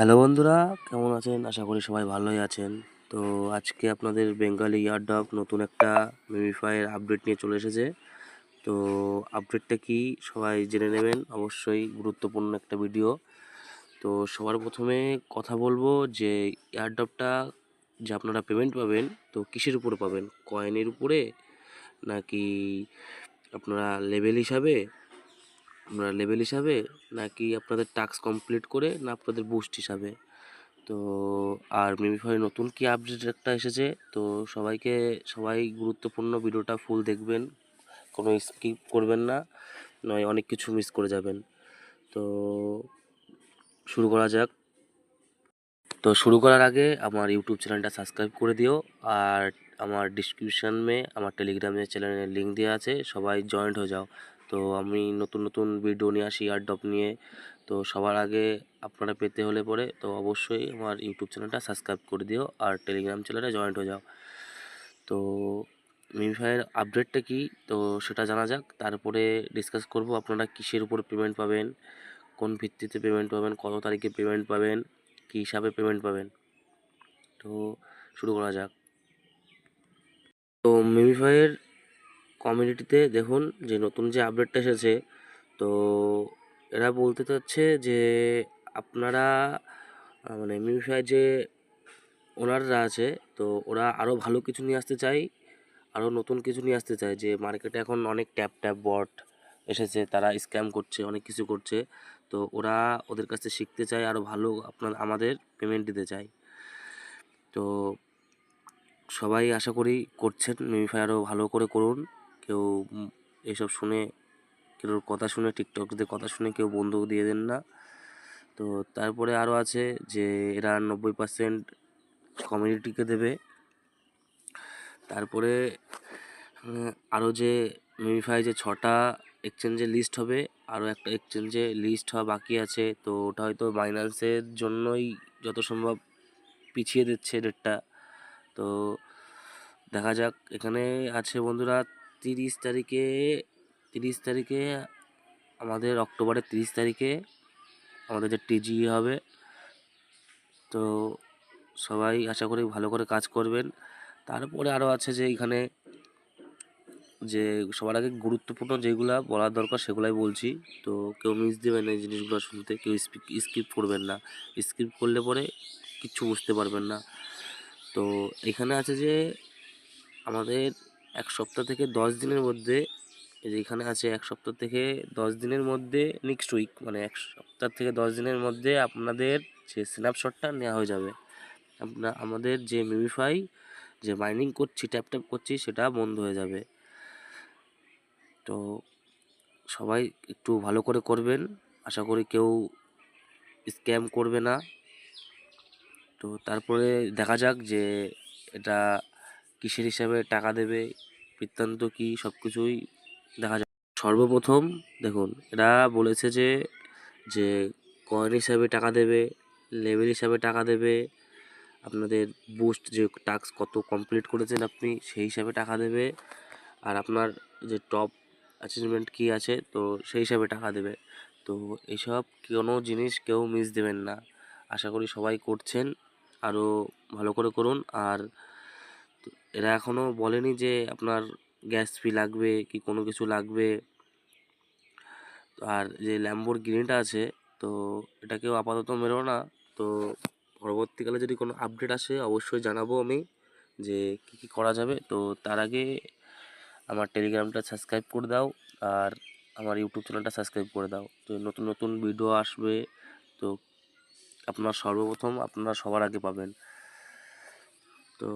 Hello বন্ধুরা, কেমন আছেন? আশা করি সবাই ভালোই আছেন। তো আজকে আপনাদের বেঙ্গলি ইয়ারডগ নতুন একটা মিমিফাইয়ের আপডেট নিয়ে চলে এসেছে। তো আপডেটটা কি সবাই জেনে নেবেন, অবশ্যই গুরুত্বপূর্ণ একটা ভিডিও। তো সবার প্রথমে কথা বলবো যে ইয়ারডগটা যে আপনারা পেমেন্ট পাবেন, তো কিসের উপরে পাবেন? কয়েনের উপরে, নাকি আপনারা লেভেল হিসাবে, নাকি আপনাদের টাস্ক কমপ্লিট করে, না আপনাদের বুস্ট হিসাবে? তো আর মিমিফাই নতুন কি আপডেট একটা এসেছে, তো সবাই গুরুত্বপূর্ণ ভিডিওটা ফুল দেখবেন, কোনো স্কিপ করবেন না, নয় অনেক কিছু মিস করে যাবেন। তো শুরু করা যাক। তো শুরু করার আগে আমার ইউটিউব চ্যানেলটা সাবস্ক্রাইব করে দিও, আর আমার ডিসক্রিপশানে আমার টেলিগ্রামের চ্যানেলের লিঙ্ক দেওয়া আছে, সবাই জয়েন্ট হয়ে যাও। তো আমি নতুন নতুন ভিডিও নিয়ে আসি ইয়ারডগ নিয়ে। তো সবার আগে আপনারা পেতে হলে পরে তো অবশ্যই আমার ইউটিউব চ্যানেলটা সাবস্ক্রাইব করে দিও আর টেলিগ্রাম চ্যানেলে জয়েন্ট হয়ে যাও। তো মিমিফাইয়ের আপডেটটা কি, তো সেটা জানা যাক, তারপরে ডিসকাস করব আপনারা কিসের উপর পেমেন্ট পাবেন, কোন ভিত্তিতে পেমেন্ট পাবেন, কত তারিখে পেমেন্ট পাবেন, কী হিসাবে পেমেন্ট পাবেন। তো শুরু করা যাক। তো মিমিফাইয়ের কমিউনিটিতে দেখুন যে নতুন যে আপডেটটা এসেছে, তো এরা বলতে চাচ্ছে যে আপনারা মানে মিমিফাই যে ওনাররা আছে, তো ওরা আরও ভালো কিছু নিয়ে আসতে চায়, আরও নতুন কিছু নিয়ে আসতে চায়। যে মার্কেটে এখন অনেক ট্যাপ বট এসেছে, তারা স্ক্যাম করছে, অনেক কিছু করছে। তো ওরা ওদের কাছে শিখতে চায়, আরও ভালো আমাদের পেমেন্ট দিতে চায়। তো সবাই আশা করি করছেন, মিমিফাই আরও ভালো করে করুন। কেউ এসব শুনে, কেউ কথা শুনে, টিকটকদের কথা শুনে কেউ বন্ধু দিয়ে দেন না। তো তারপরে আরও আছে যে এরা 90% কমিউনিটিকে দেবে। তারপরে আরও যে মিমিফাই যে 6টা এক্সচেঞ্জে লিস্ট হবে, আরও একটা এক্সচেঞ্জে লিস্ট হওয়া বাকি আছে। তো ওটা হয়তো বাইন্যান্সের জন্যই যত সম্ভব পিছিয়ে দিচ্ছে ডেটটা। তো দেখা যাক। এখানে আছে বন্ধুরা 30 তারিখে, 30 তারিখে আমাদের অক্টোবরের 30 তারিখে আমাদের যে টিজি হবে। তো সবাই আশা করি ভালো করে কাজ করবেন। তারপরে আরও আছে যে এখানে যে সবার আগে গুরুত্বপূর্ণ যেগুলা বলার দরকার সেগুলাই বলছি। তো কেউ মিস দেবেন না এই জিনিসগুলো শুনতে, কেউ স্কিপ করবেন না। স্কিপ করলে পরে কিচ্ছু বুঝতে পারবেন না। তো এখানে আছে যে আমাদের 1 সপ্তাহ থেকে 10 দিনের মধ্যে, এই যে এখানে আছে 1 সপ্তাহ থেকে 10 দিনের মধ্যে, নেক্সট উইক মানে 1 সপ্তাহ থেকে 10 দিনের মধ্যে আপনাদের যে স্ন্যাপশটটা নেওয়া হয়ে যাবে। আমাদের যে মিমিফাই যে মাইনিং করছি, ট্যাপ করছি, সেটা বন্ধ হয়ে যাবে। তো সবাই একটু ভালো করে করবেন, আশা করি কেউ স্ক্যাম করবে না। তো তারপরে দেখা যাক যে এটা কিসের হিসাবে টাকা দেবে, বৃত্তান্ত কী, সব কিছুই দেখা যাক। সর্বপ্রথম দেখুন, এরা বলেছে যে কয়েন হিসাবে টাকা দেবে, লেভেল হিসাবে টাকা দেবে, আপনাদের বুস্ট যে টাস্ক কত কমপ্লিট করেছেন আপনি সেই হিসাবে টাকা দেবে, আর আপনার যে টপ অ্যাচিভমেন্ট কী আছে তো সেই হিসাবে টাকা দেবে। তো এইসব কোনো জিনিস কেউ মিস দেবেন না। আশা করি সবাই করছেন, আরও ভালো করে করুন। আর এরা এখনও বলেনি যে আপনার গ্যাস ফি লাগবে কি কোনো কিছু লাগবে। আর যে ল্যাম্বোরগিনিটা আছে, তো এটাকেও আপাতত মেরো না। তো পরবর্তীকালে যদি কোনো আপডেট আসে অবশ্যই জানাবো আমি যে কী করা যাবে। তো তার আগে আমার টেলিগ্রামটা সাবস্ক্রাইব করে দাও, আর আমার ইউটিউব চ্যানেলটা সাবস্ক্রাইব করে দাও। তো নতুন নতুন ভিডিও আসবে, তো আপনারা সবার আগে পাবেন। তো